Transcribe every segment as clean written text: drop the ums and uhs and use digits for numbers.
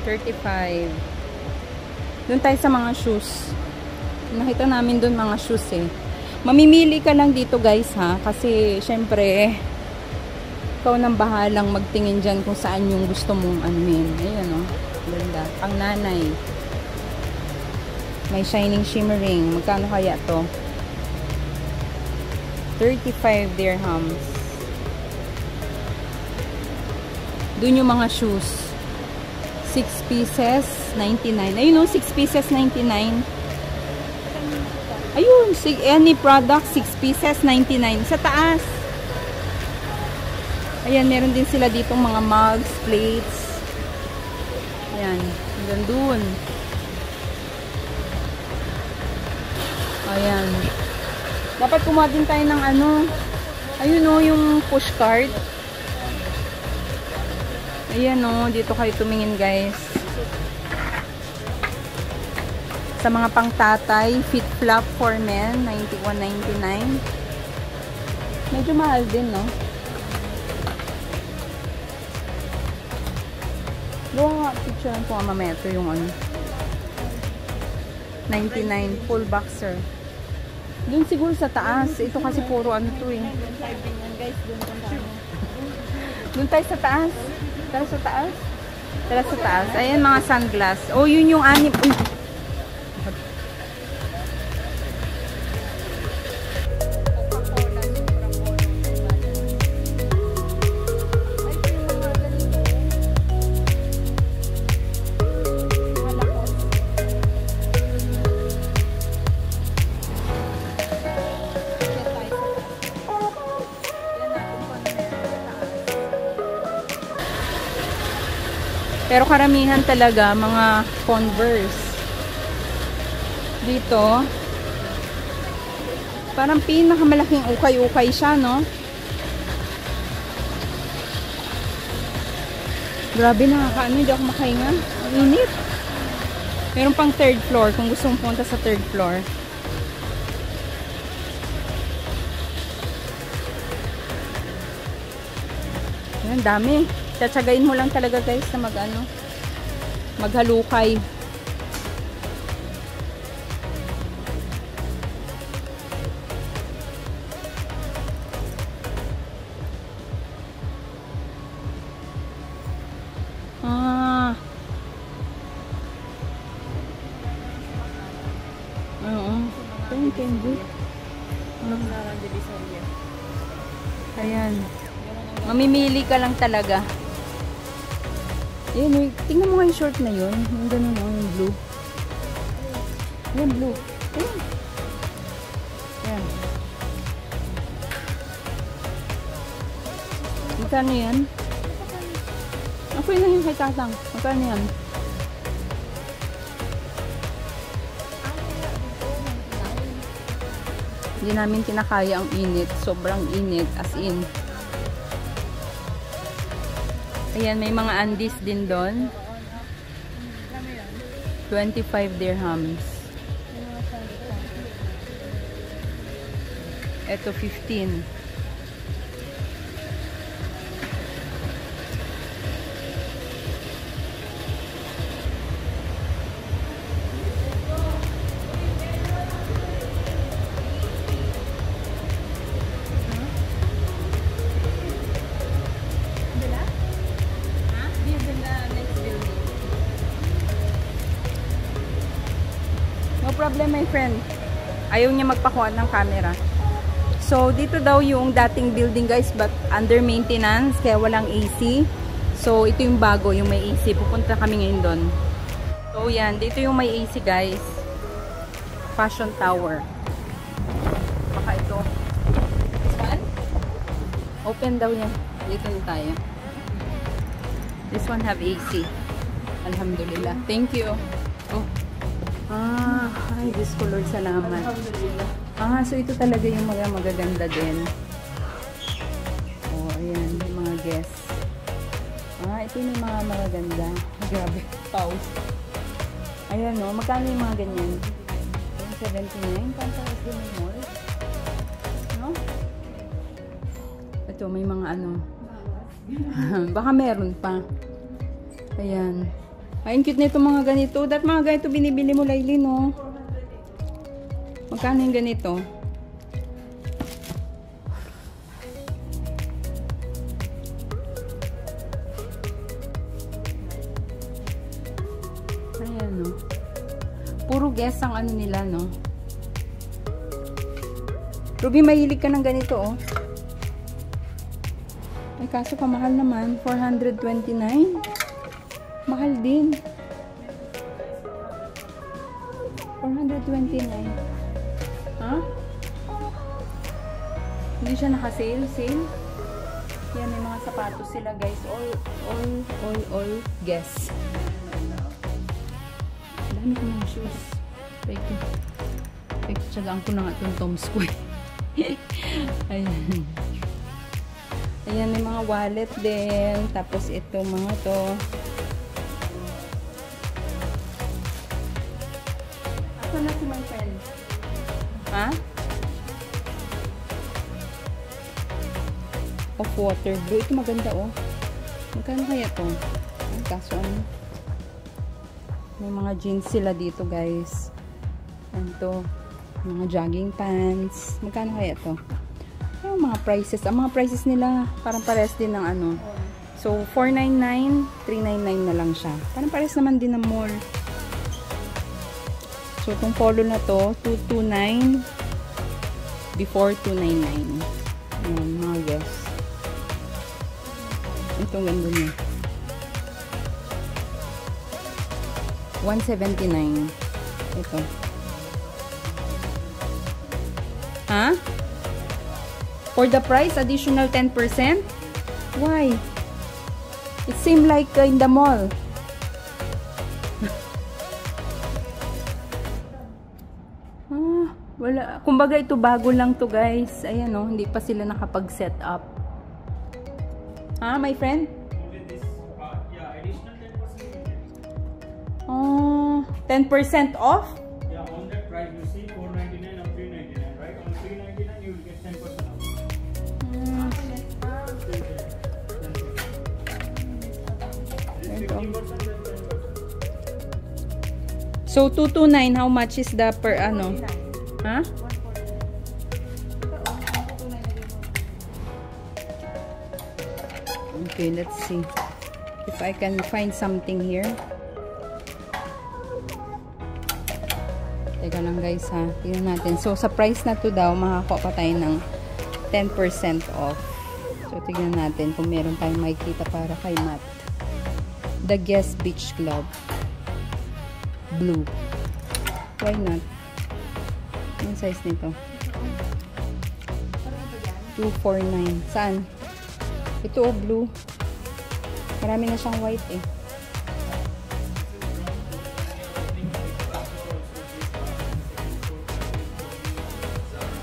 35. Doon tayo sa mga shoes. Nakita namin doon mga shoes eh. Mamimili ka lang dito guys ha. Kasi syempre, ikaw nang bahalang magtingin dyan kung saan yung gusto mong anuhin. Ayan o. Ganda. Pang nanay. May shining shimmering. Magkano kaya to? 35 dirhams. Doon yung mga shoes. 6 pieces, 99. Ayun o, 6 pieces, 99. Ayun, any product, 6 pieces, 99. Sa taas. Ayan, meron din sila ditong mga mugs, plates. Ayan, hanggang doon. Ayan. Dapat kumuha din tayo ng ano. Ayun o, yung push cart. Ayan o, dito kayo tumingin guys. Sa mga pangtatay, fit flap for men, 91.99. Medyo mahal din, no? Gawa nga, picture ko nga mamaya. Ito yung ano. 99, full boxer. Doon siguro sa taas. Ito kasi puro ano to eh. Doon tayo sa taas. Tara sa taas. Tara sa taas. Ayan mga sunglass. Oh, yun yung anim. Uy. Pero karamihan talaga mga Converse. Dito, parang pinakamalaking ukay-ukay siya, no? Grabe, nakakaano, hindi ako makahinga. Ang init. Meron pang third floor kung gusto mong punta sa third floor. Ayan, dami. Tatsagain mo lang talaga guys na maghalukay. Ayan. Mamimili ka lang talaga. Ayan, tingnan mo nga yung short na yun. Yung ganun, yung blue. Ayan, blue. Ayan. Ayan. Magkano yan? Ako yun na yung kay tatang. Magkano yan? Hindi namin kinakaya ang init. Sobrang init. As in. Ayan, may mga undies din doon. 25 dirhams. Ito 15. Problem my friend. Ayaw niya magpakuha ng camera. So, dito daw yung dating building guys, but under maintenance, kaya walang AC. So, ito yung bago, yung may AC. Pupunta kami ngayon doon. So, yan. Dito yung may AC guys. Fashion Tower. Baka ito. This one? Open daw yan. Dito na tayo. This one have AC. Alhamdulillah. Thank you. Oh. Ay, this color, salamat. So ito talaga yung mga magaganda din. Oh, ayan, yung mga guests. Ito yung mga magaganda. Grabe, pause. Ayan, no, magkano yung mga ganyan? 79, pantalas din yung mall. No? Ito, may mga ano. Baka meron pa. Ayan. Ay, cute na itong mga ganito. That mga ganito binibili mo, Lailin, no? Magkano yung ganito? Ayan, no? Puro guess ang ano nila, no? Ruby, mahilig ka ng ganito, oh. Ay, kaso kamahal naman. 429. Mahal din. 429. Ha? Hindi siya naka-sale. Sale? Yan, may mga sapatos sila, guys. All guess. Dami ko ng shoes. Tsagaan ko na nga itong Tom's ko. Ayan. Ayan, may mga wallet din. Tapos ito, mga to. Ako na si my friend. Ha? Of water blue. Ito maganda, oh. Magkano kaya to? Ay, kaso ano? May mga jeans sila dito, guys. Ano to? Mga jogging pants. Magkano kaya to? Yung mga prices. Ang mga prices nila parang pares din ng ano. So, 499, 399 na lang siya. Parang pares naman din ng mall. So, itong polo na to, 229 before 299. Ayan, mga guess. Itong ganda niya. 179. Ito. Ha? For the price, additional 10%? Why? It seemed like in the mall. Wala. Kumbaga ito bago lang to, guys. Ayan, oh, hindi pa sila nakapag-set up. Ha, my friend? Yeah, additional 10%. Oh, 10% off? Yeah, on that price you see 499 or 399, right? On 399 you will get 10% off. This 50%, then 10%. So 229, how much is the per ano? Ha? Okay, let's see if I can find something here. Teka lang, guys, ha. Tingnan natin. So sa price na to daw, makakuha pa tayo ng 10% off. So tingnan natin kung meron tayong makikita para kay Matt. The Guess Beach Club. Blue. Why not? Anong size nito? 249. Saan? Ito, oh, blue. Marami na siyang white, eh.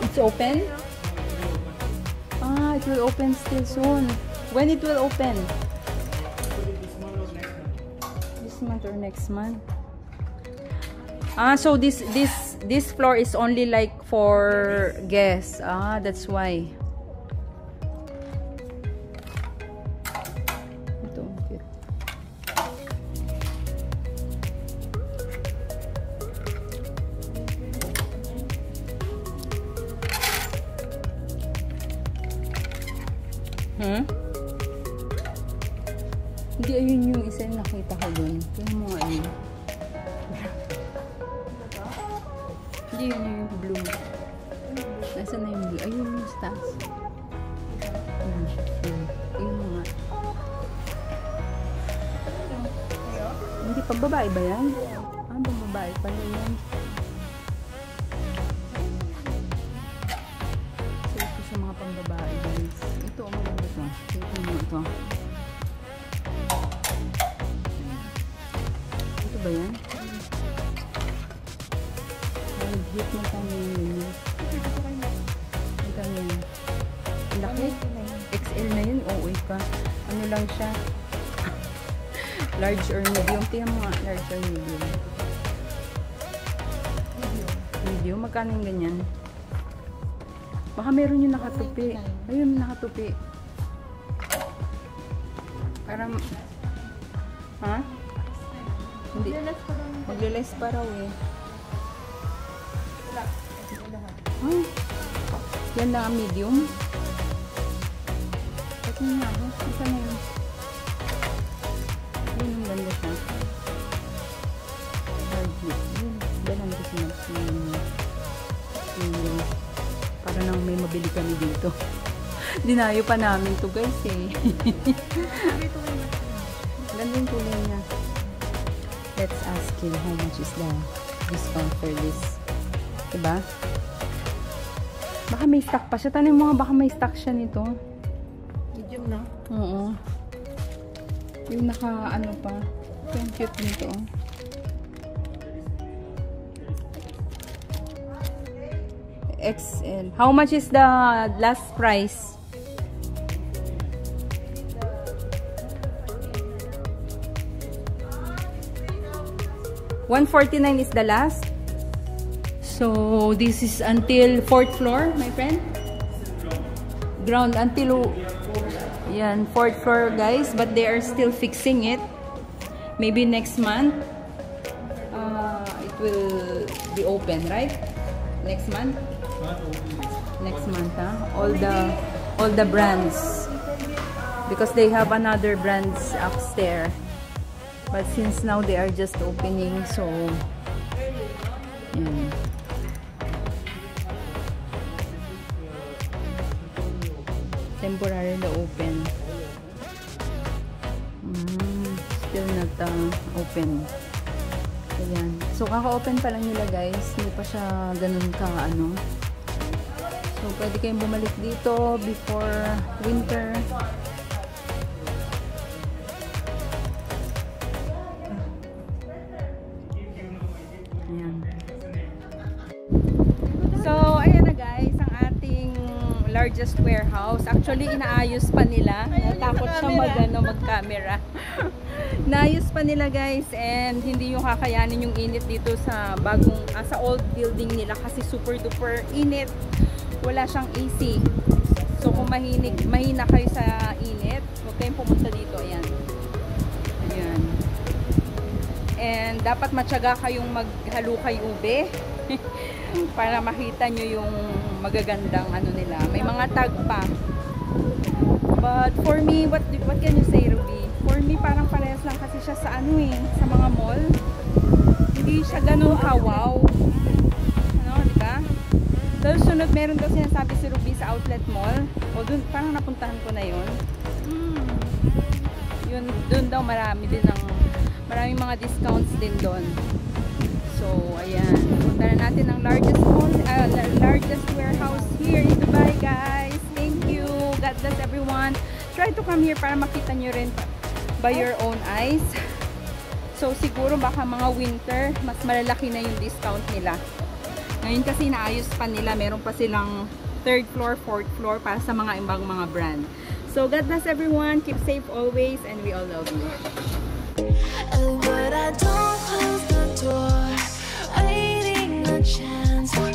It's open? Ah, it will open still soon. When it will open? This month or next month? Ah, so this floor is only like for guests. Ah, that's why. Ito, cute. Hmm? Hindi, ayun yung isa yung nakita ko dun. Yung mga ayun. Hindi, yun yung blue. Nasaan na yung blue? Ayun yung stars. Yung mga. Hindi, pagbabae ba yan? Ah, pagbabae pala yan. So, ito sa mga pangbabae, guys. Ito, maganda ito. Ito mo ito. Ito ba yan? Hit mo kami yun. Ang kami yun. Ang laki. XL na yun. Oo, ka. Ano lang siya. Large or medium. Tingnan mo nga. Large or medium. Medium. Magkano yung ganyan? Baka meron yung nakatupi. Ayun, nakatupi. Parang, ha? Hindi. Magle-less pa raw eh. Ay, yan lang ang medium. Ito nga ako. Isa na yun. Yun ang ganda siya. Hardly. Yun. Dalan kasi yun. Para nang may mabili kami dito. Dinayo pa namin to guys eh. Ganda yung kulay niya. Let's ask him how much is the discount for this. Diba? Baka may stock pa siya. Tanong mo nga baka may stock siya nito. Medium na? Oo. Yung naka ano pa. Yung cute nito. XL. How much is the last price? $149 is the last. So this is until 4th floor, my friend. Ground until yan 4th floor, guys. But they are still fixing it. Maybe next month, it will be open, right? Next month. Next month, huh? All the brands, because they have another brands upstairs. But since now they are just opening, so temporarily open. Still not open. Ayan. So kaka-open pa lang nila guys, hindi pa siya ganun ka ano. So pwede kayong bumalik dito before winter. Ayan. So ayan na guys, ang ating largest warehouse. Actually inaayos pa nila. Natakot siya mag-camera. Naayos pa nila guys, and hindi yung kakayanin yung init dito sa bagong sa old building nila kasi super duper init. Wala siyang AC. So kung mahina kayo sa init, huwag kayong pumunta dito. Ayan. Ayan. And dapat matyaga kayong maghalukay ube para makita nyo yung magagandang ano nila. May mga tag pa. But for me, what can you say, Ruby? For me, parang parehas lang kasi siya sa ano eh, sa mga mall. Hindi siya ganun ka-wow. Ano, di ba? Tapos sunod, meron daw sinasabi si Ruby sa outlet mall. O dun, parang napuntahan ko na yun. Yun, dun daw maraming mga discounts din doon. So, ayan. Punta na natin ang largest mall, largest warehouse here in Dubai, guys. Thank you. God bless everyone. Try to come here para makita nyo rin by your own eyes. So, siguro baka mga winter, mas malalaki na yung discount nila. Ngayon kasi naayos pa nila. Meron pa silang 3rd floor, 4th floor para sa mga ibang mga brand. So, God bless everyone. Keep safe always, and we all love you. But I don't close the door, waiting a chance for